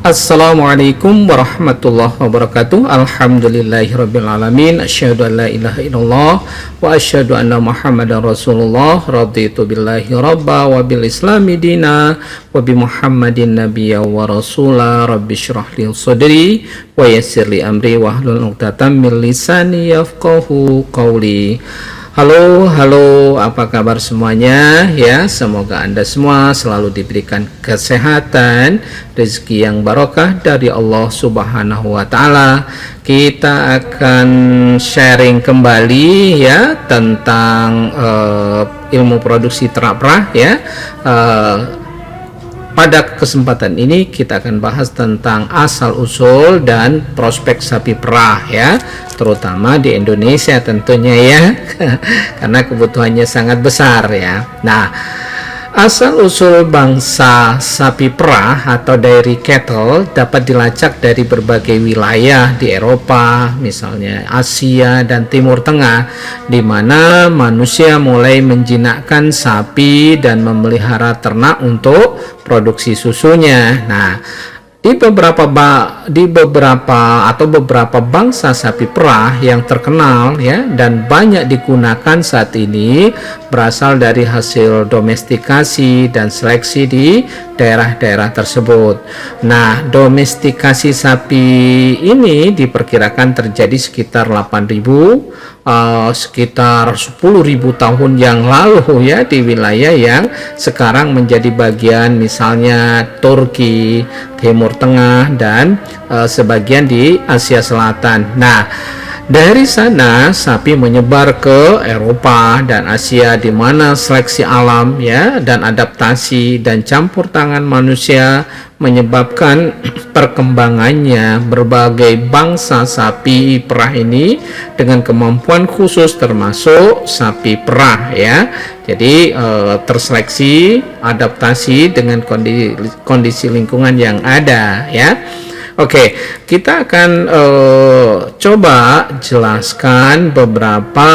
Assalamualaikum warahmatullahi wabarakatuh. Alhamdulillahirrabbilalamin. Asyhadu an la ilaha illallah wa asyhadu anna muhammadan rasulullah. Raditu billahi rabba wa bil islami dina wa bi muhammadin nabiyya wa rasula. Rabbi syrah li sadri wa yassir li amri wahlul 'uqdatam min lisani yafqahu qawli. Halo, apa kabar semuanya ya? Semoga Anda semua selalu diberikan kesehatan, rezeki yang barokah dari Allah Subhanahu wa taala. Kita akan sharing kembali ya tentang ilmu produksi ternak perah ya. Pada kesempatan ini kita akan bahas tentang asal-usul dan prospek sapi perah ya, terutama di Indonesia tentunya ya, karena kebutuhannya sangat besar ya. Nah, asal-usul bangsa sapi perah atau dairy cattle dapat dilacak dari berbagai wilayah di Eropa, misalnya Asia dan Timur Tengah, di mana manusia mulai menjinakkan sapi dan memelihara ternak untuk produksi susunya. Nah, di beberapa bangsa sapi perah yang terkenal ya dan banyak digunakan saat ini berasal dari hasil domestikasi dan seleksi di daerah-daerah tersebut. Nah, domestikasi sapi ini diperkirakan terjadi sekitar 8.000 sekitar 10.000 tahun yang lalu ya, di wilayah yang sekarang menjadi bagian misalnya Turki, Timur Tengah, dan sebagian di Asia Selatan. Nah, dari sana sapi menyebar ke Eropa dan Asia, di mana seleksi alam ya dan adaptasi dan campur tangan manusia menyebabkan perkembangannya berbagai bangsa sapi perah ini dengan kemampuan khusus, termasuk sapi perah ya. Jadi terseleksi adaptasi dengan kondisi lingkungan yang ada ya. Oke, kita akan coba jelaskan beberapa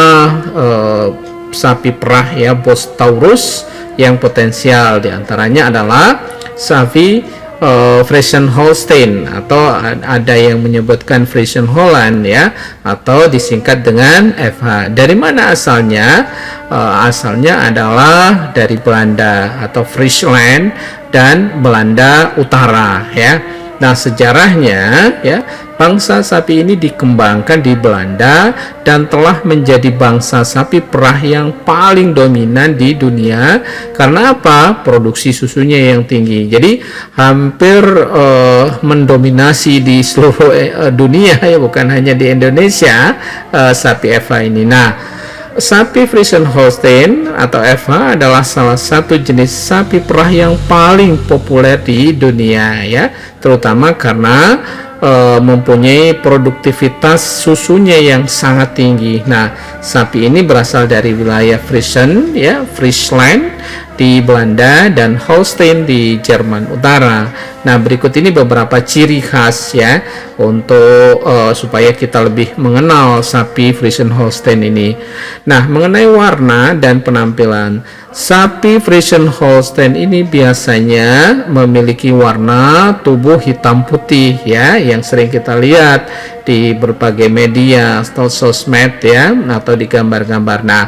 sapi perah ya Bos Taurus yang potensial. Di antaranya adalah sapi Friesian Holstein, atau ada yang menyebutkan Friesian Holland ya, atau disingkat dengan FH. Dari mana asalnya? Asalnya adalah dari Belanda atau Friesland dan Belanda Utara ya. Nah, sejarahnya ya, bangsa sapi ini dikembangkan di Belanda dan telah menjadi bangsa sapi perah yang paling dominan di dunia. Karena apa? Produksi susunya yang tinggi. Jadi hampir mendominasi di seluruh dunia ya, bukan hanya di Indonesia sapi FH ini. Nah, sapi Friesian Holstein atau FH adalah salah satu jenis sapi perah yang paling populer di dunia ya, terutama karena mempunyai produktivitas susunya yang sangat tinggi. Nah, sapi ini berasal dari wilayah Friesen ya, Friesland di Belanda dan Holstein di Jerman Utara. Nah, berikut ini beberapa ciri khas ya untuk supaya kita lebih mengenal sapi Friesian Holstein ini. Nah, mengenai warna dan penampilan, sapi Friesian Holstein ini biasanya memiliki warna tubuh hitam putih ya, yang sering kita lihat di berbagai media atau sosmed ya, atau di gambar-gambar. Nah,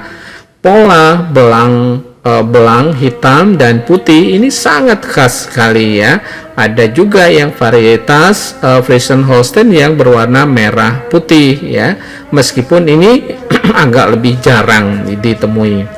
pola belang hitam dan putih ini sangat khas sekali ya. Ada juga yang varietas Friesian Holstein yang berwarna merah putih ya, meskipun ini agak lebih jarang ditemui.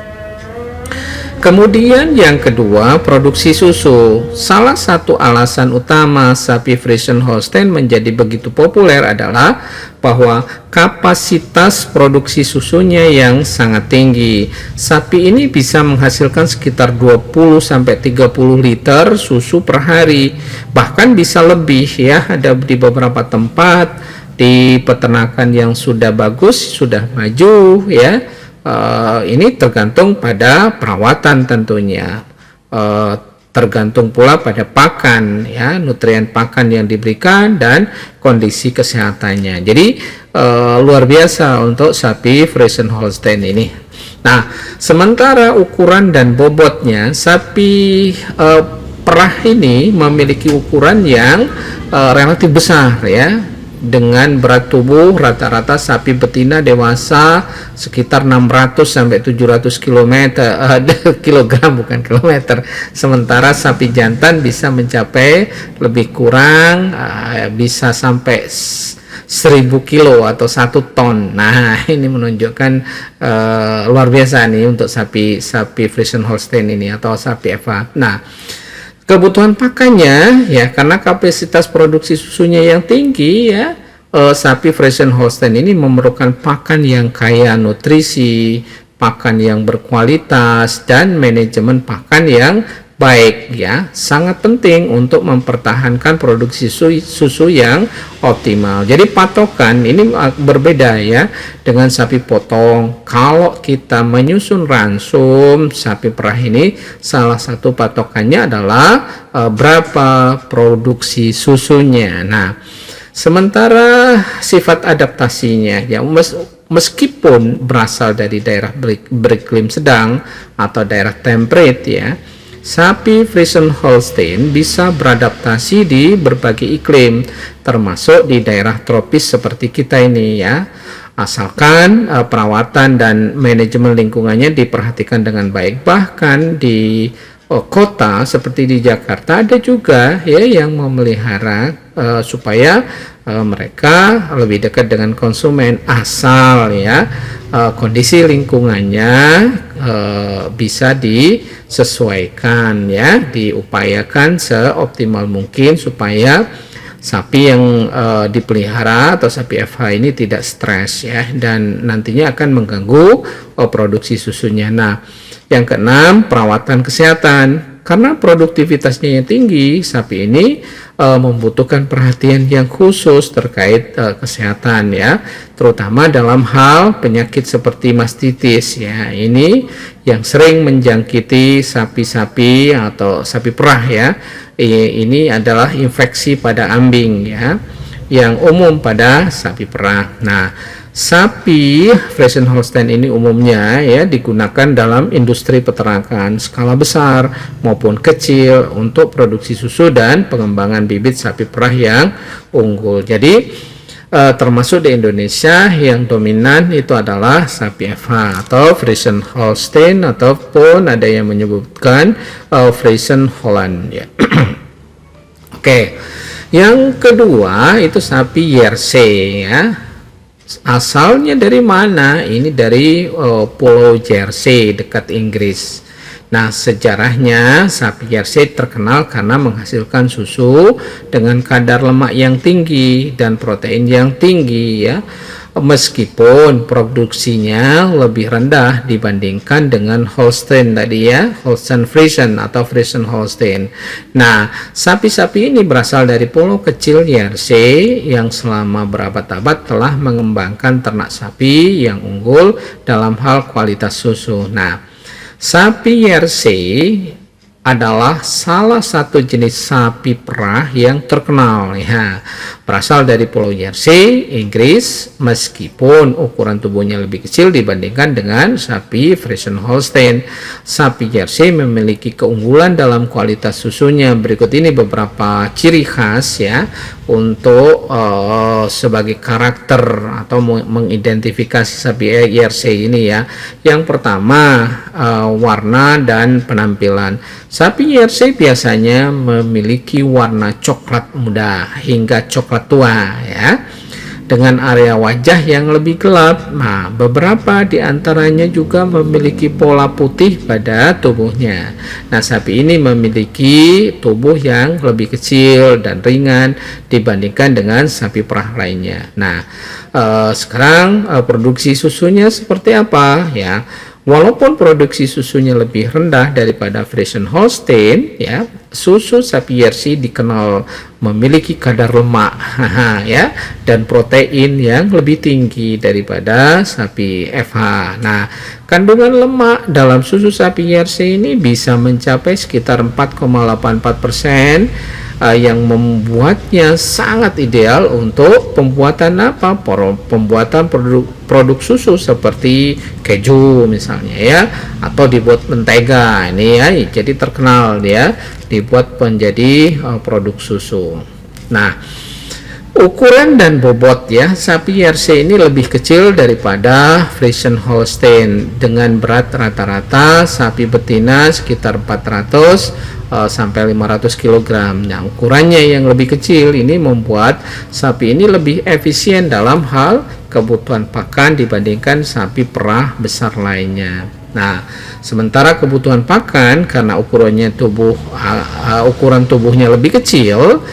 Kemudian yang kedua, produksi susu. Salah satu alasan utama sapi Friesian Holstein menjadi begitu populer adalah bahwa kapasitas produksi susunya yang sangat tinggi. Sapi ini bisa menghasilkan sekitar 20-30 liter susu per hari, bahkan bisa lebih ya. Ada di beberapa tempat di peternakan yang sudah bagus, sudah maju ya. Ini tergantung pada perawatan tentunya, tergantung pula pada pakan ya, nutrien pakan yang diberikan dan kondisi kesehatannya. Jadi luar biasa untuk sapi Friesian Holstein ini. Nah, sementara ukuran dan bobotnya, sapi perah ini memiliki ukuran yang relatif besar ya, dengan berat tubuh rata-rata sapi betina dewasa sekitar 600 sampai 700 kilogram bukan kilometer, sementara sapi jantan bisa mencapai lebih kurang bisa sampai 1000 kilo atau 1 ton. Nah, ini menunjukkan luar biasa nih untuk sapi Friesian Holstein ini atau sapi FH. Nah, kebutuhan pakannya ya, karena kapasitas produksi susunya yang tinggi ya, sapi Friesian Holstein ini memerlukan pakan yang kaya nutrisi, pakan yang berkualitas, dan manajemen pakan yang baik ya. Sangat penting untuk mempertahankan produksi susu yang optimal. Jadi patokan ini berbeda ya dengan sapi potong. Kalau kita menyusun ransum sapi perah ini, salah satu patokannya adalah berapa produksi susunya. Nah, sementara sifat adaptasinya ya, meskipun berasal dari daerah beriklim sedang atau daerah temperate ya, sapi Friesian Holstein bisa beradaptasi di berbagai iklim, termasuk di daerah tropis seperti kita ini ya, asalkan perawatan dan manajemen lingkungannya diperhatikan dengan baik. Bahkan di kota seperti di Jakarta ada juga ya yang memelihara supaya mereka lebih dekat dengan konsumen, asal ya kondisi lingkungannya bisa disesuaikan ya, diupayakan seoptimal mungkin supaya sapi yang dipelihara atau sapi FH ini tidak stres ya, dan nantinya akan mengganggu produksi susunya. Nah, yang keenam, perawatan kesehatan. Karena produktivitasnya yang tinggi, sapi ini membutuhkan perhatian yang khusus terkait kesehatan ya, terutama dalam hal penyakit seperti mastitis ya. Ini yang sering menjangkiti sapi-sapi atau sapi perah ya. Ini adalah infeksi pada ambing ya, yang umum pada sapi perah. Nah, sapi Friesian Holstein ini umumnya ya digunakan dalam industri peternakan skala besar maupun kecil untuk produksi susu dan pengembangan bibit sapi perah yang unggul. Jadi termasuk di Indonesia yang dominan itu adalah sapi FH atau Friesian Holstein, ataupun ada yang menyebutkan Friesian Holland ya. Oke, yang kedua itu sapi Jersey ya. Asalnya dari mana? Ini dari Pulau Jersey dekat Inggris. Nah, sejarahnya sapi Jersey terkenal karena menghasilkan susu dengan kadar lemak yang tinggi dan protein yang tinggi ya, meskipun produksinya lebih rendah dibandingkan dengan Holstein tadi ya, Holstein Friesian atau Friesian Holstein. Nah, sapi-sapi ini berasal dari pulau kecil Jersey yang selama berabad-abad telah mengembangkan ternak sapi yang unggul dalam hal kualitas susu. Nah, sapi Jersey adalah salah satu jenis sapi perah yang terkenal ya, berasal dari Pulau Jersey, Inggris, meskipun ukuran tubuhnya lebih kecil dibandingkan dengan sapi Friesian Holstein. Sapi Jersey memiliki keunggulan dalam kualitas susunya. Berikut ini beberapa ciri khas ya untuk sebagai karakter atau mengidentifikasi sapi Jersey ini ya. Yang pertama, warna dan penampilan. Sapi Jersey biasanya memiliki warna coklat muda hingga coklat tua ya, dengan area wajah yang lebih gelap. Nah, beberapa di antaranya juga memiliki pola putih pada tubuhnya. Nah, sapi ini memiliki tubuh yang lebih kecil dan ringan dibandingkan dengan sapi perah lainnya. Nah, sekarang produksi susunya seperti apa ya? Walaupun produksi susunya lebih rendah daripada Friesian Holstein ya, susu sapi Jersey dikenal memiliki kadar lemak ya dan protein yang lebih tinggi daripada sapi FH. Nah, kandungan lemak dalam susu sapi Jersey ini bisa mencapai sekitar 4,84%, yang membuatnya sangat ideal untuk pembuatan apa? Pembuatan produk susu seperti keju misalnya ya, atau dibuat mentega ini ya. Jadi terkenal dia dibuat menjadi produk susu. Nah, ukuran dan bobot ya, sapi Jersey ini lebih kecil daripada Friesian Holstein dengan berat rata-rata sapi betina sekitar 400 sampai 500 kg. Nah, ukurannya yang lebih kecil ini membuat sapi ini lebih efisien dalam hal kebutuhan pakan dibandingkan sapi perah besar lainnya. Nah, sementara kebutuhan pakan karena ukuran tubuhnya lebih kecil,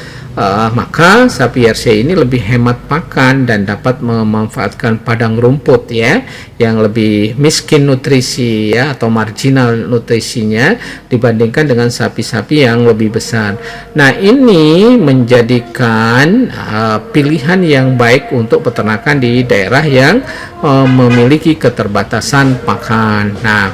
maka sapi Jersey ini lebih hemat pakan dan dapat memanfaatkan padang rumput ya yang lebih miskin nutrisi ya, atau marginal nutrisinya dibandingkan dengan sapi-sapi yang lebih besar. Nah, ini menjadikan pilihan yang baik untuk peternakan di daerah yang memiliki keterbatasan pakan. Nah,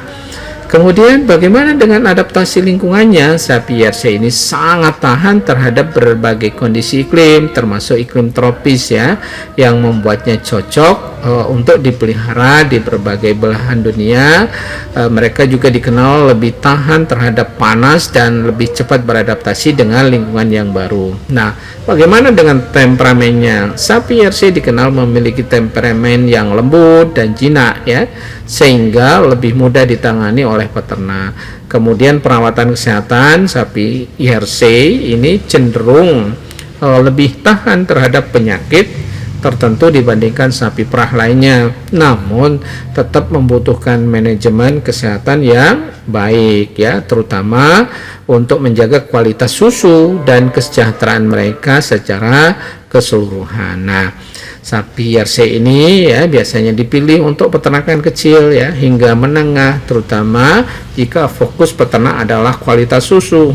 kemudian bagaimana dengan adaptasi lingkungannya? Sapi Jersey ini sangat tahan terhadap berbagai kondisi iklim, termasuk iklim tropis ya, yang membuatnya cocok untuk dipelihara di berbagai belahan dunia. Mereka juga dikenal lebih tahan terhadap panas dan lebih cepat beradaptasi dengan lingkungan yang baru. Nah, bagaimana dengan temperamennya? Sapi Jersey dikenal memiliki temperamen yang lembut dan jinak ya, sehingga lebih mudah ditangani oleh peternak. Kemudian perawatan kesehatan sapi Jersey ini cenderung lebih tahan terhadap penyakit tertentu dibandingkan sapi perah lainnya, namun tetap membutuhkan manajemen kesehatan yang baik ya, terutama untuk menjaga kualitas susu dan kesejahteraan mereka secara keseluruhan. Nah, sapi Jersey ini ya biasanya dipilih untuk peternakan kecil ya hingga menengah, terutama jika fokus peternak adalah kualitas susu,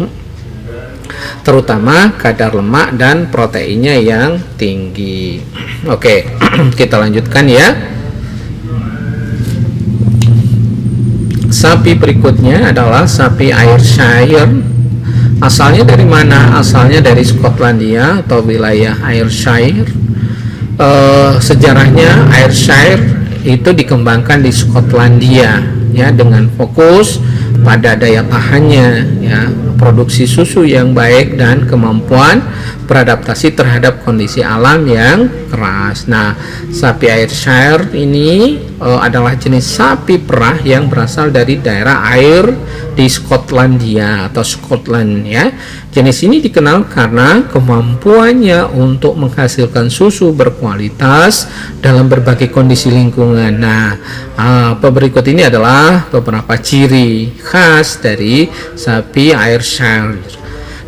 terutama kadar lemak dan proteinnya yang tinggi. Oke, kita lanjutkan ya. Sapi berikutnya adalah sapi Ayrshire. Asalnya dari mana? Asalnya dari Skotlandia atau wilayah Ayrshire. Sejarahnya Ayrshire itu dikembangkan di Skotlandia ya, dengan fokus pada daya tahannya ya, produksi susu yang baik dan kemampuan beradaptasi terhadap kondisi alam yang keras. Nah, sapi Ayrshire ini adalah jenis sapi perah yang berasal dari daerah Ayr di Skotlandia atau Scotland ya. Jenis ini dikenal karena kemampuannya untuk menghasilkan susu berkualitas dalam berbagai kondisi lingkungan. Nah, berikut ini adalah beberapa ciri khas dari sapi Ayrshire.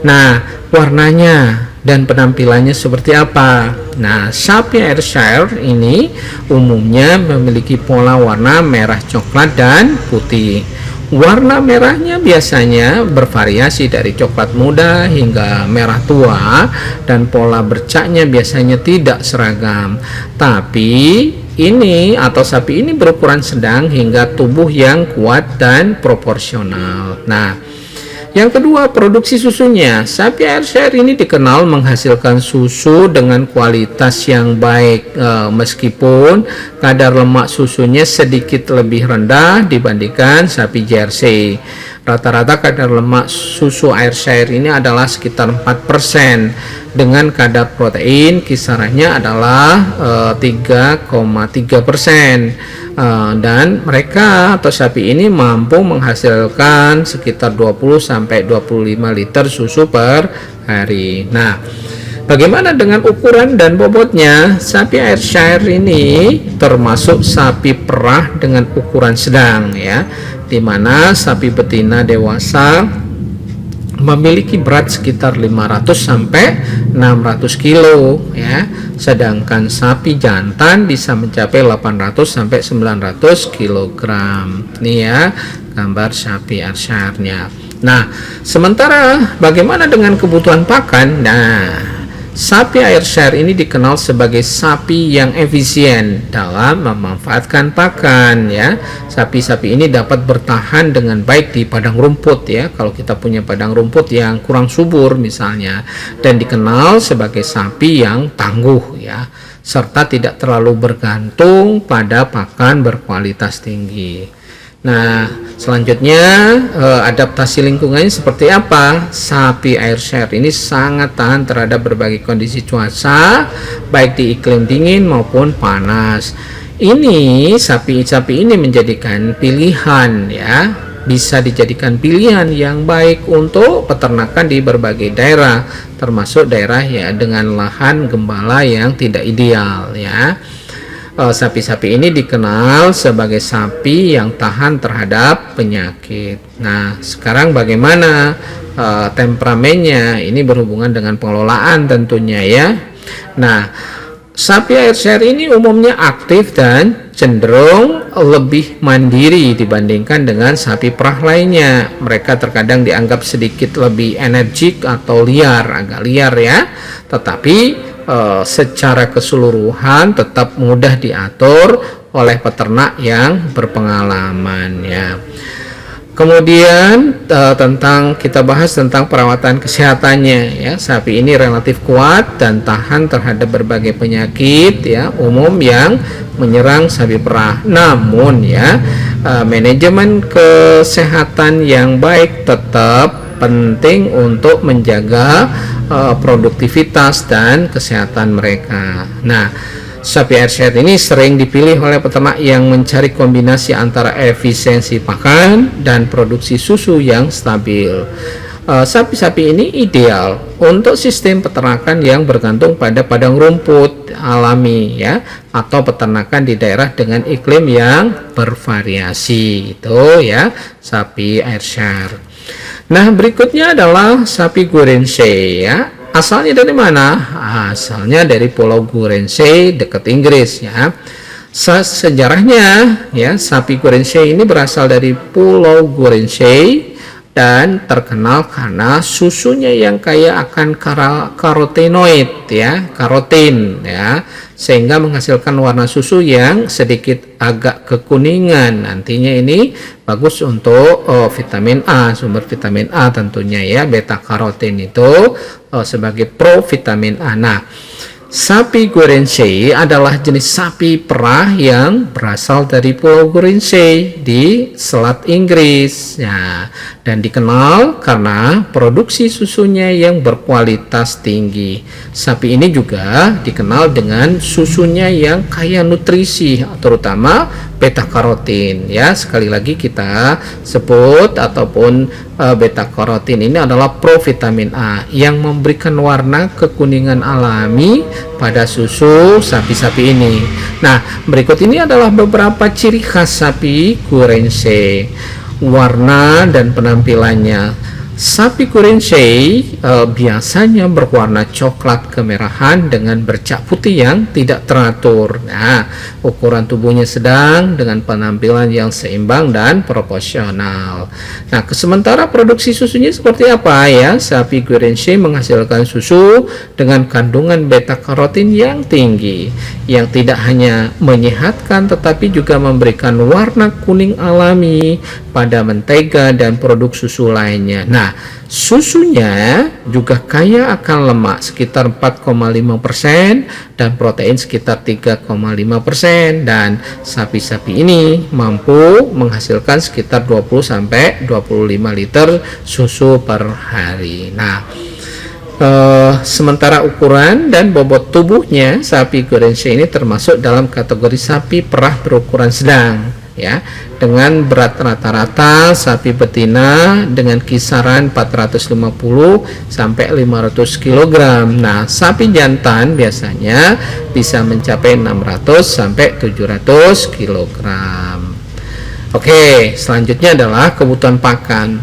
Nah, warnanya dan penampilannya seperti apa? Nah, sapi Ayrshire ini umumnya memiliki pola warna merah coklat dan putih. Warna merahnya biasanya bervariasi dari coklat muda hingga merah tua, dan pola bercaknya biasanya tidak seragam. Tapi ini atau sapi ini berukuran sedang hingga tubuh yang kuat dan proporsional. Nah, yang kedua, produksi susunya. Sapi Ayrshire ini dikenal menghasilkan susu dengan kualitas yang baik, meskipun kadar lemak susunya sedikit lebih rendah dibandingkan sapi Jersey. Rata-rata kadar lemak susu Ayrshire ini adalah sekitar 4%, dengan kadar protein kisarannya adalah 3,3%. Dan mereka atau sapi ini mampu menghasilkan sekitar 20-25 liter susu per hari. Nah, bagaimana dengan ukuran dan bobotnya? Sapi Ayrshire ini termasuk sapi perah dengan ukuran sedang ya, di mana sapi betina dewasa memiliki berat sekitar 500 sampai 600 kilo ya, sedangkan sapi jantan bisa mencapai 800 sampai 900 kg. Nih ya gambar sapi Ayrshire-nya. Nah, sementara bagaimana dengan kebutuhan pakan? Nah, Sapi Ayrshire ini dikenal sebagai sapi yang efisien dalam memanfaatkan pakan ya. Sapi-sapi ini dapat bertahan dengan baik di padang rumput ya, kalau kita punya padang rumput yang kurang subur misalnya, dan dikenal sebagai sapi yang tangguh ya, serta tidak terlalu bergantung pada pakan berkualitas tinggi. Nah, selanjutnya adaptasi lingkungannya seperti apa? Sapi Ayrshire ini sangat tahan terhadap berbagai kondisi cuaca, baik di iklim dingin maupun panas. Ini sapi-sapi ini menjadikan pilihan ya, bisa dijadikan pilihan yang baik untuk peternakan di berbagai daerah, termasuk daerah ya dengan lahan gembala yang tidak ideal ya. Sapi-sapi ini dikenal sebagai sapi yang tahan terhadap penyakit. Nah, sekarang bagaimana temperamennya? Ini berhubungan dengan pengelolaan tentunya ya. Nah, sapi Ayrshire ini umumnya aktif dan cenderung lebih mandiri dibandingkan dengan sapi perah lainnya. Mereka terkadang dianggap sedikit lebih energik atau liar, agak liar ya. Tetapi secara keseluruhan tetap mudah diatur oleh peternak yang berpengalaman ya. Kemudian kita bahas tentang perawatan kesehatannya ya. Sapi ini relatif kuat dan tahan terhadap berbagai penyakit ya umum yang menyerang sapi perah. Namun ya, manajemen kesehatan yang baik tetap penting untuk menjaga produktivitas dan kesehatan mereka. Nah, sapi Ayrshire ini sering dipilih oleh peternak yang mencari kombinasi antara efisiensi pakan dan produksi susu yang stabil. Sapi-sapi ini ideal untuk sistem peternakan yang bergantung pada padang rumput alami ya, atau peternakan di daerah dengan iklim yang bervariasi. Itu ya, sapi Ayrshire. Nah, berikutnya adalah sapi Guernsey ya. Asalnya dari mana? Asalnya dari Pulau Guernsey dekat Inggris ya. Sejarahnya ya, sapi Guernsey ini berasal dari Pulau Guernsey dan terkenal karena susunya yang kaya akan karotenoid ya, karotin ya, sehingga menghasilkan warna susu yang sedikit agak kekuningan. Nantinya ini bagus untuk vitamin A, sumber vitamin A tentunya ya, beta karotin itu sebagai provitamin A. Nah, sapi Guernsey adalah jenis sapi perah yang berasal dari Pulau Guernsey di Selat Inggris ya, dan dikenal karena produksi susunya yang berkualitas tinggi. Sapi ini juga dikenal dengan susunya yang kaya nutrisi, terutama beta karotin ya. Sekali lagi kita sebut ataupun beta karotin ini adalah provitamin A yang memberikan warna kekuningan alami pada susu sapi-sapi ini. Nah, berikut ini adalah beberapa ciri khas sapi Guernsey, warna dan penampilannya. Sapi Guernsey biasanya berwarna coklat kemerahan dengan bercak putih yang tidak teratur. Nah, ukuran tubuhnya sedang dengan penampilan yang seimbang dan proporsional. Nah, sementara produksi susunya seperti apa ya? Sapi Guernsey menghasilkan susu dengan kandungan beta karotin yang tinggi, yang tidak hanya menyehatkan tetapi juga memberikan warna kuning alami pada mentega dan produk susu lainnya. Nah, susunya juga kaya akan lemak sekitar 4,5% dan protein sekitar 3,5%, dan sapi-sapi ini mampu menghasilkan sekitar 20-25 liter susu per hari. Nah, sementara ukuran dan bobot tubuhnya sapi Guernsey ini termasuk dalam kategori sapi perah berukuran sedang ya, dengan berat rata-rata sapi betina dengan kisaran 450 sampai 500 kg. Nah, sapi jantan biasanya bisa mencapai 600 sampai 700 kg. Oke, selanjutnya adalah kebutuhan pakan.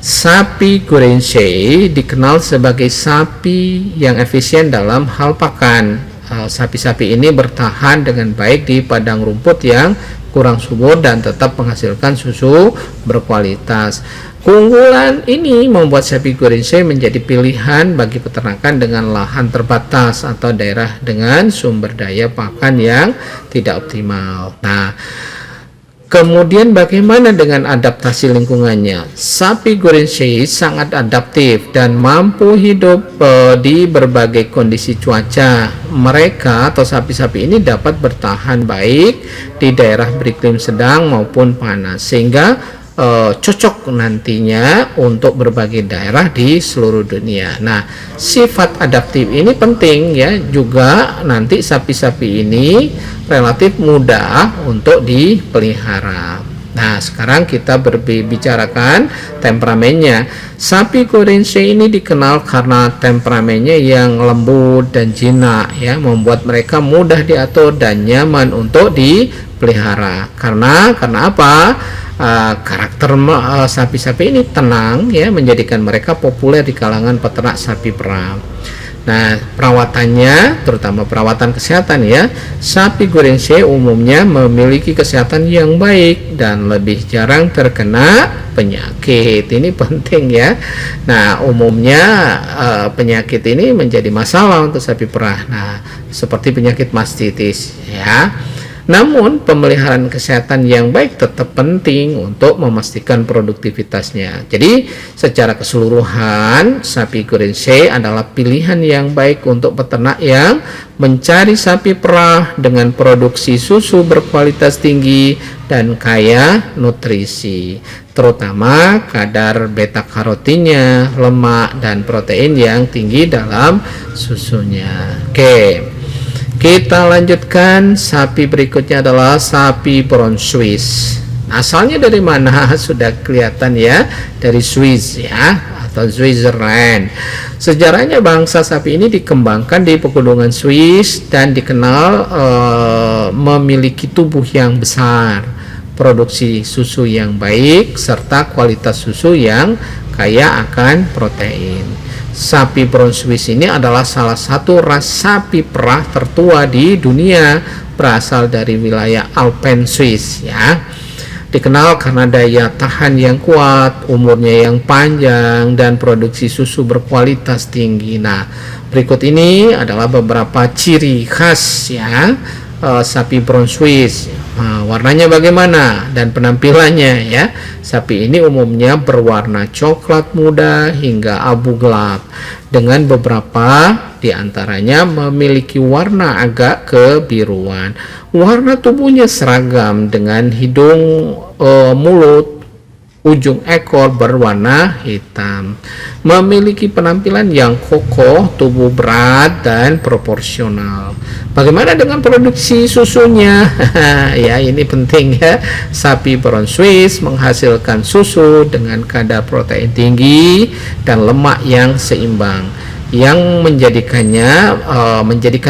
Sapi Guernsey dikenal sebagai sapi yang efisien dalam hal pakan. sapi-sapi ini bertahan dengan baik di padang rumput yang kurang subur dan tetap menghasilkan susu berkualitas. Keunggulan ini membuat sapi Guernsey menjadi pilihan bagi peternakan dengan lahan terbatas atau daerah dengan sumber daya pakan yang tidak optimal. Nah, kemudian bagaimana dengan adaptasi lingkungannya? Sapi Guernsey sangat adaptif dan mampu hidup di berbagai kondisi cuaca. Mereka atau sapi-sapi ini dapat bertahan baik di daerah beriklim sedang maupun panas, sehingga cocok nantinya untuk berbagai daerah di seluruh dunia. Nah, sifat adaptif ini penting ya, juga nanti sapi-sapi ini relatif mudah untuk dipelihara. Nah, sekarang kita berbicarakan temperamennya. Sapi Guernsey ini dikenal karena temperamennya yang lembut dan jinak ya, membuat mereka mudah diatur dan nyaman untuk dipelihara. Karena apa? Karakter sapi-sapi ini tenang ya, menjadikan mereka populer di kalangan peternak sapi perah. Nah, perawatannya, terutama perawatan kesehatan ya, sapi Guernsey umumnya memiliki kesehatan yang baik dan lebih jarang terkena penyakit. Ini penting ya. Nah, umumnya penyakit ini menjadi masalah untuk sapi perah. Nah, seperti penyakit mastitis ya. Namun, pemeliharaan kesehatan yang baik tetap penting untuk memastikan produktivitasnya. Jadi, secara keseluruhan, sapi Guernsey adalah pilihan yang baik untuk peternak yang mencari sapi perah dengan produksi susu berkualitas tinggi dan kaya nutrisi, terutama kadar beta karotinnya, lemak, dan protein yang tinggi dalam susunya. Oke. Kita lanjutkan, sapi berikutnya adalah sapi Brown Swiss. Asalnya dari mana? Sudah kelihatan ya, dari Swiss ya, atau Switzerland. Sejarahnya bangsa sapi ini dikembangkan di pegunungan Swiss dan dikenal memiliki tubuh yang besar, produksi susu yang baik, serta kualitas susu yang kaya akan protein. Sapi Brown Swiss ini adalah salah satu ras sapi perah tertua di dunia, berasal dari wilayah Alpen Swiss ya. Dikenal karena daya tahan yang kuat, umurnya yang panjang, dan produksi susu berkualitas tinggi. Nah, berikut ini adalah beberapa ciri khas ya sapi Brown Swiss. Nah, warnanya bagaimana dan penampilannya ya. Sapi ini umumnya berwarna coklat muda hingga abu gelap, dengan beberapa diantaranya memiliki warna agak kebiruan. Warna tubuhnya seragam dengan hidung, mulut, ujung ekor berwarna hitam. Memiliki penampilan yang kokoh, tubuh berat dan proporsional. Bagaimana dengan produksi susunya? Ya, ini penting ya. Sapi Brown Swiss menghasilkan susu dengan kadar protein tinggi dan lemak yang seimbang, yang menjadikan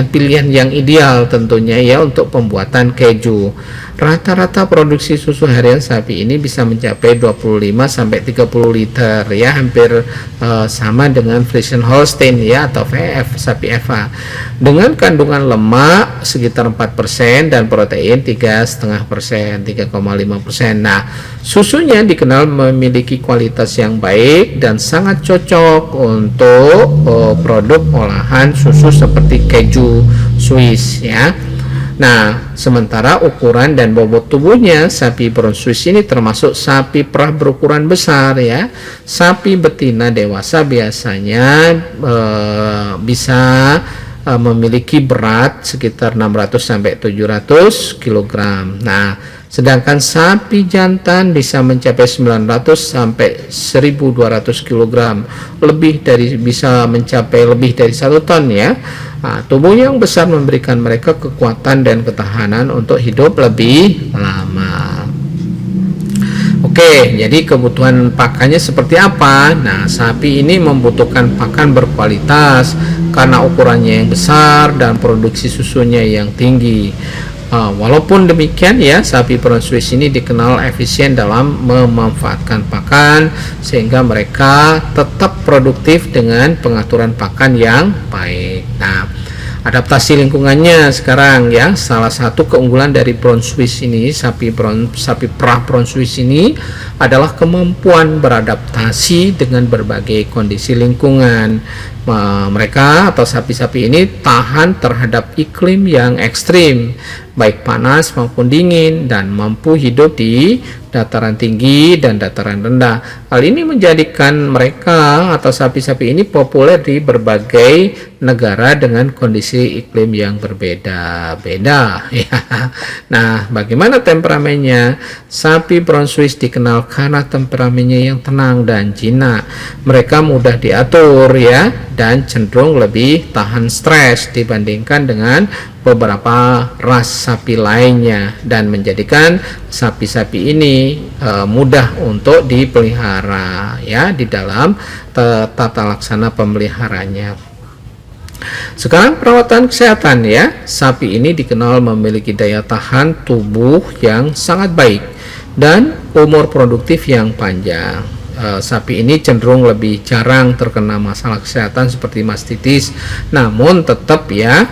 pilihan yang ideal tentunya ya untuk pembuatan keju. Rata-rata produksi susu harian sapi ini bisa mencapai 25-30 liter ya, hampir sama dengan Friesian Holstein ya, atau VF, sapi Eva, dengan kandungan lemak sekitar 4% dan protein 3,5%, 3,5%. Nah, susunya dikenal memiliki kualitas yang baik dan sangat cocok untuk produk olahan susu seperti keju Swiss ya. Nah, sementara ukuran dan bobot tubuhnya, sapi Brown Swiss ini termasuk sapi perah berukuran besar ya. Sapi betina dewasa biasanya bisa memiliki berat sekitar 600-700 kg. Nah, sedangkan sapi jantan bisa mencapai 900-1200 kg, bisa mencapai lebih dari 1 ton ya. Nah, tubuh yang besar memberikan mereka kekuatan dan ketahanan untuk hidup lebih lama. Oke, jadi kebutuhan pakannya seperti apa? Nah, sapi ini membutuhkan pakan berkualitas karena ukurannya yang besar dan produksi susunya yang tinggi. Walaupun demikian ya, sapi Brown Swiss ini dikenal efisien dalam memanfaatkan pakan, sehingga mereka tetap produktif dengan pengaturan pakan yang baik. Nah, Adaptasi lingkungannya sekarang ya, salah satu keunggulan dari Brown Swiss ini, sapi perah Brown Swiss ini adalah kemampuan beradaptasi dengan berbagai kondisi lingkungan. Mereka atau sapi-sapi ini tahan terhadap iklim yang ekstrim, baik panas maupun dingin, dan mampu hidup di dataran tinggi dan dataran rendah. Hal ini menjadikan mereka atau sapi-sapi ini populer di berbagai negara dengan kondisi iklim yang berbeda-beda. Nah, bagaimana temperamennya? Sapi Brown Swiss dikenal karena temperamennya yang tenang dan jinak. Mereka mudah diatur ya, dan cenderung lebih tahan stres dibandingkan dengan beberapa ras sapi lainnya, dan menjadikan sapi-sapi ini mudah untuk dipelihara ya di dalam tata laksana pemeliharanya. Sekarang perawatan kesehatan ya, sapi ini dikenal memiliki daya tahan tubuh yang sangat baik dan umur produktif yang panjang. Sapi ini cenderung lebih jarang terkena masalah kesehatan seperti mastitis, namun tetap ya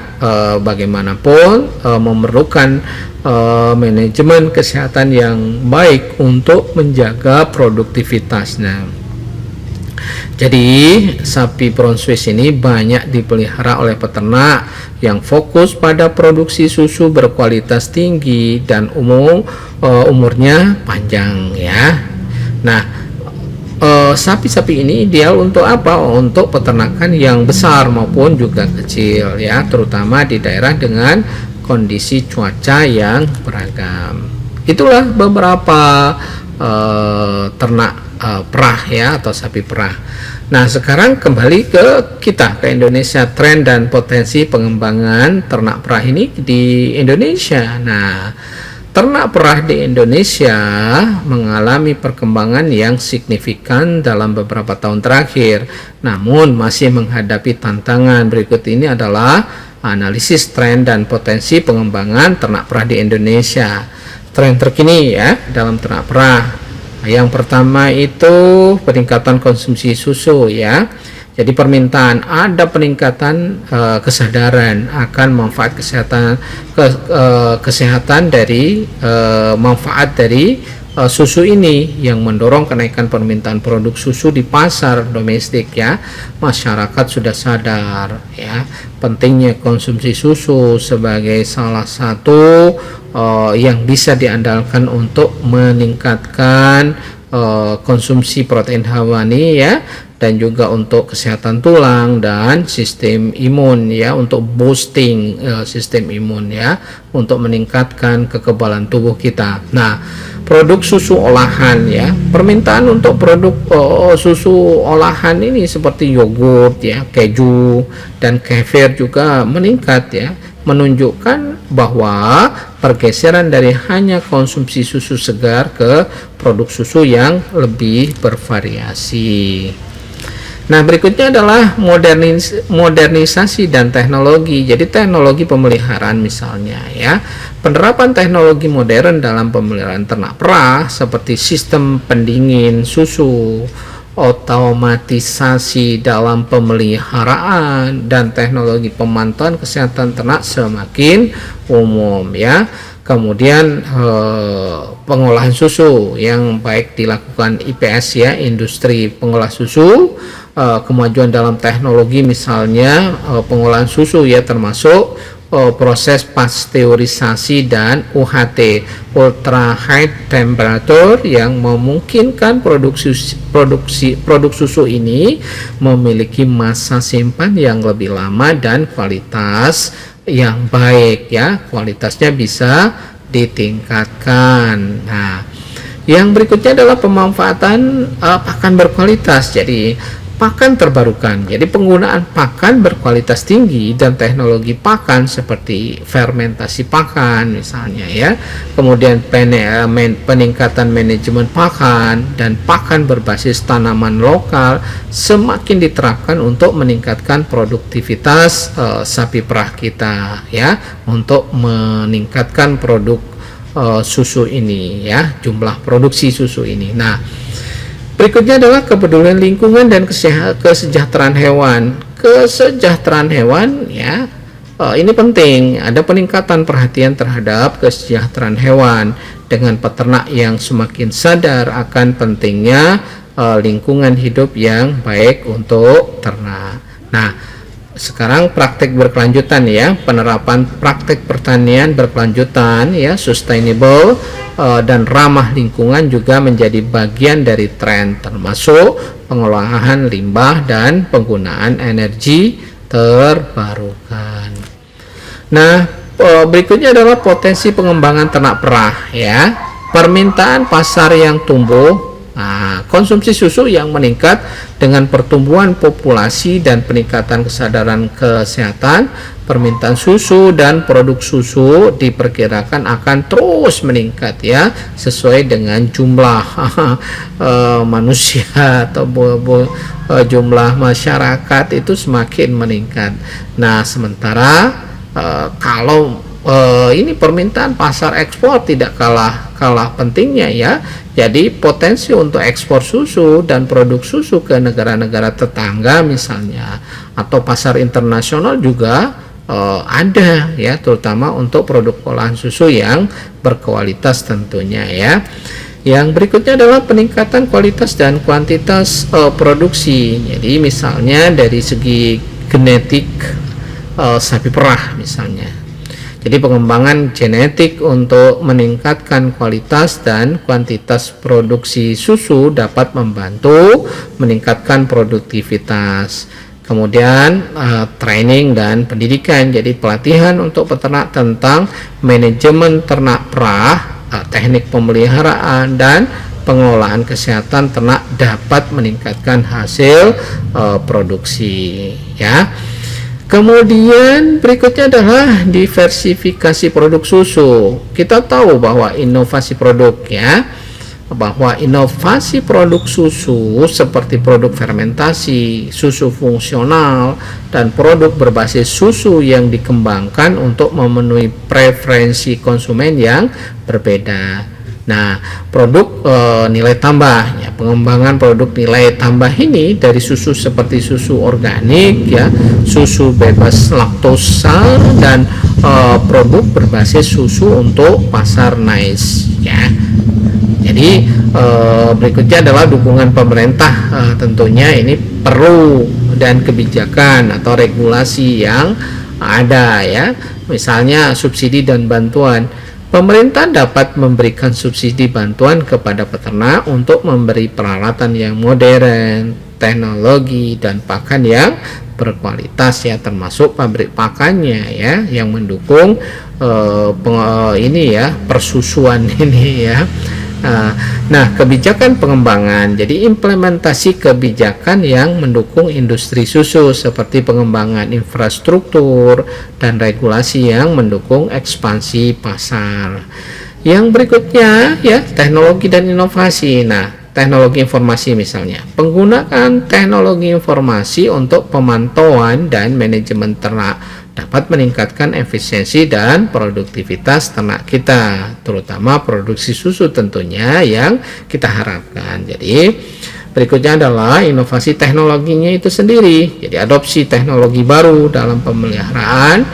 bagaimanapun memerlukan manajemen kesehatan yang baik untuk menjaga produktivitasnya. Jadi sapi Brown Swiss ini banyak dipelihara oleh peternak yang fokus pada produksi susu berkualitas tinggi dan umurnya panjang ya. Nah, sapi-sapi ini ideal untuk apa? Untuk peternakan yang besar maupun juga kecil ya, terutama di daerah dengan kondisi cuaca yang beragam. Itulah beberapa ternak perah ya, atau sapi perah. Nah, sekarang kembali ke kita, ke Indonesia, tren dan potensi pengembangan ternak perah ini di Indonesia. Nah, ternak perah di Indonesia mengalami perkembangan yang signifikan dalam beberapa tahun terakhir, namun masih menghadapi tantangan. Berikut ini adalah analisis tren dan potensi pengembangan ternak perah di Indonesia. Tren terkini ya dalam ternak perah. Yang pertama itu peningkatan konsumsi susu ya. Jadi permintaan, ada peningkatan kesadaran akan manfaat kesehatan dari manfaat dari susu ini yang mendorong kenaikan permintaan produk susu di pasar domestik ya. Masyarakat sudah sadar ya pentingnya konsumsi susu sebagai salah satu yang bisa diandalkan untuk meningkatkan konsumsi protein hewani ya, dan juga untuk kesehatan tulang dan sistem imun ya, untuk boosting sistem imun ya, untuk meningkatkan kekebalan tubuh kita. Nah, produk susu olahan ya, permintaan untuk produk susu olahan ini seperti yogurt ya, keju dan kefir juga meningkat ya, menunjukkan bahwa pergeseran dari hanya konsumsi susu segar ke produk susu yang lebih bervariasi. Nah, berikutnya adalah modernisasi dan teknologi. Jadi teknologi pemeliharaan misalnya ya. Penerapan teknologi modern dalam pemeliharaan ternak perah seperti sistem pendingin susu, otomatisasi dalam pemeliharaan, dan teknologi pemantauan kesehatan ternak semakin umum ya. Kemudian pengolahan susu yang baik dilakukan IPS ya, industri pengolah susu, kemajuan dalam teknologi misalnya pengolahan susu ya, termasuk proses pasteurisasi dan UHT, ultra high temperature, yang memungkinkan produk susu ini memiliki masa simpan yang lebih lama dan kualitas yang baik ya, kualitasnya bisa ditingkatkan. Nah, yang berikutnya adalah pemanfaatan pakan berkualitas. Jadi pakan terbarukan, jadi penggunaan pakan berkualitas tinggi dan teknologi pakan seperti fermentasi pakan misalnya ya, kemudian peningkatan manajemen pakan dan pakan berbasis tanaman lokal semakin diterapkan untuk meningkatkan produktivitas sapi perah kita ya, untuk meningkatkan produk susu ini ya, jumlah produksi susu ini. Nah, berikutnya adalah kepedulian lingkungan dan kesejahteraan hewan. Kesejahteraan hewan ya, ini penting, ada peningkatan perhatian terhadap kesejahteraan hewan dengan peternak yang semakin sadar akan pentingnya lingkungan hidup yang baik untuk ternak. Nah, sekarang praktek berkelanjutan ya, penerapan praktek pertanian berkelanjutan ya, sustainable dan ramah lingkungan juga menjadi bagian dari tren, termasuk pengolahan limbah dan penggunaan energi terbarukan. Nah, berikutnya adalah potensi pengembangan ternak perah ya. Permintaan pasar yang tumbuh, konsumsi susu yang meningkat dengan pertumbuhan populasi dan peningkatan kesadaran kesehatan. Permintaan susu dan produk susu diperkirakan akan terus meningkat ya, sesuai dengan jumlah manusia atau jumlah masyarakat itu semakin meningkat. Nah, sementara kalau ini permintaan pasar ekspor tidak kalah pentingnya ya. Jadi potensi untuk ekspor susu dan produk susu ke negara-negara tetangga misalnya, atau pasar internasional juga ada ya, terutama untuk produk olahan susu yang berkualitas tentunya ya. Yang berikutnya adalah peningkatan kualitas dan kuantitas produksi. Jadi misalnya dari segi genetik sapi perah misalnya. Jadi pengembangan genetik untuk meningkatkan kualitas dan kuantitas produksi susu dapat membantu meningkatkan produktivitas. Kemudian training dan pendidikan, jadi pelatihan untuk peternak tentang manajemen ternak perah, teknik pemeliharaan dan pengelolaan kesehatan ternak dapat meningkatkan hasil produksi ya. Kemudian berikutnya adalah diversifikasi produk susu. Kita tahu bahwa inovasi produk ya, bahwa inovasi produk susu seperti produk fermentasi, susu fungsional, dan produk berbasis susu yang dikembangkan untuk memenuhi preferensi konsumen yang berbeda. Nah, produk nilai tambah ya, pengembangan produk nilai tambah ini dari susu seperti susu organik ya, susu bebas laktosa, dan produk berbasis susu untuk pasar niche ya. Jadi berikutnya adalah dukungan pemerintah, tentunya ini perlu, dan kebijakan atau regulasi yang ada ya, misalnya subsidi dan bantuan. Pemerintah dapat memberikan subsidi bantuan kepada peternak untuk memberi peralatan yang modern, teknologi, dan pakan yang berkualitas ya, termasuk pabrik pakannya ya, yang mendukung ini ya, persusuan ini ya. Nah, kebijakan pengembangan, jadi implementasi kebijakan yang mendukung industri susu seperti pengembangan infrastruktur dan regulasi yang mendukung ekspansi pasar. Yang berikutnya ya, teknologi dan inovasi. Nah, teknologi informasi misalnya, penggunaan teknologi informasi untuk pemantauan dan manajemen ternak dapat meningkatkan efisiensi dan produktivitas ternak kita, terutama produksi susu tentunya yang kita harapkan. Jadi berikutnya adalah inovasi teknologinya itu sendiri, jadi adopsi teknologi baru dalam pemeliharaan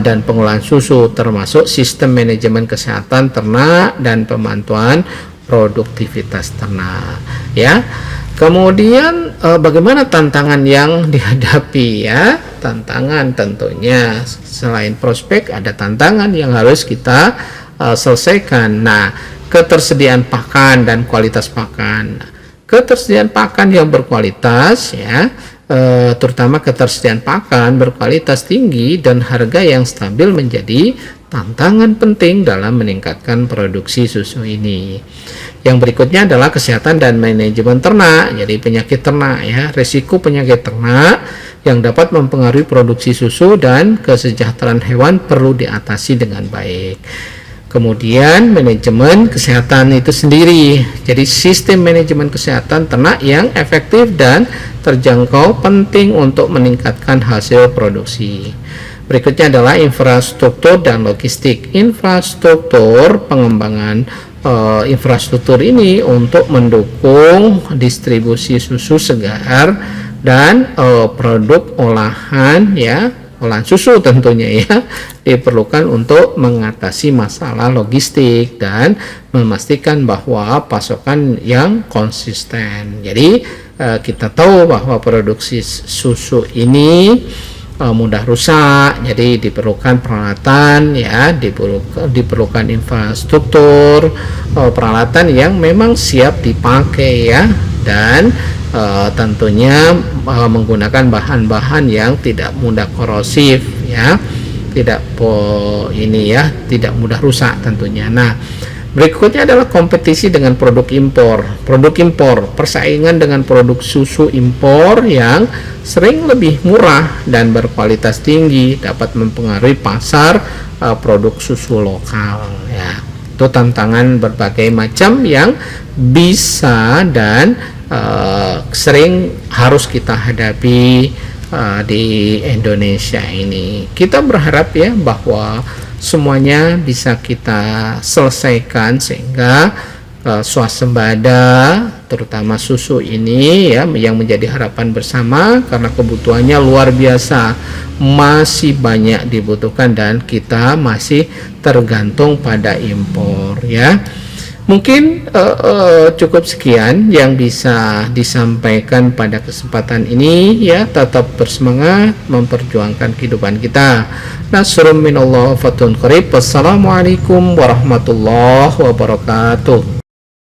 dan pengolahan susu, termasuk sistem manajemen kesehatan ternak dan pemantauan produktivitas ternak ya. Kemudian bagaimana tantangan yang dihadapi ya? Tantangan tentunya selain prospek ada tantangan yang harus kita selesaikan. Nah, ketersediaan pakan dan kualitas pakan. Ketersediaan pakan yang berkualitas ya, terutama ketersediaan pakan berkualitas tinggi dan harga yang stabil menjadi tantangan penting dalam meningkatkan produksi susu ini. Yang berikutnya adalah kesehatan dan manajemen ternak, jadi penyakit ternak ya, risiko penyakit ternak yang dapat mempengaruhi produksi susu dan kesejahteraan hewan perlu diatasi dengan baik. Kemudian manajemen kesehatan itu sendiri, jadi sistem manajemen kesehatan ternak yang efektif dan terjangkau penting untuk meningkatkan hasil produksi. Berikutnya adalah infrastruktur dan logistik. Infrastruktur, pengembangan infrastruktur ini untuk mendukung distribusi susu segar dan produk olahan ya, olahan susu tentunya ya, diperlukan untuk mengatasi masalah logistik dan memastikan bahwa pasokan yang konsisten. Jadi kita tahu bahwa produksi susu ini mudah rusak, jadi diperlukan peralatan ya, diperlukan infrastruktur, peralatan yang memang siap dipakai ya, dan tentunya menggunakan bahan-bahan yang tidak mudah korosif ya, tidak mudah rusak tentunya. Nah, berikutnya adalah kompetisi dengan produk impor. Produk impor, persaingan dengan produk susu impor yang sering lebih murah dan berkualitas tinggi dapat mempengaruhi pasar produk susu lokal ya. Itu tantangan berbagai macam yang bisa dan sering harus kita hadapi di Indonesia ini. Kita berharap ya bahwa semuanya bisa kita selesaikan sehingga swasembada terutama susu ini ya, yang menjadi harapan bersama karena kebutuhannya luar biasa, masih banyak dibutuhkan dan kita masih tergantung pada impor ya. Mungkin cukup sekian yang bisa disampaikan pada kesempatan ini ya. Tetap bersemangat memperjuangkan kehidupan kita. Nasrun minallah fatun qarib. Wassalamualaikum warahmatullahi wabarakatuh.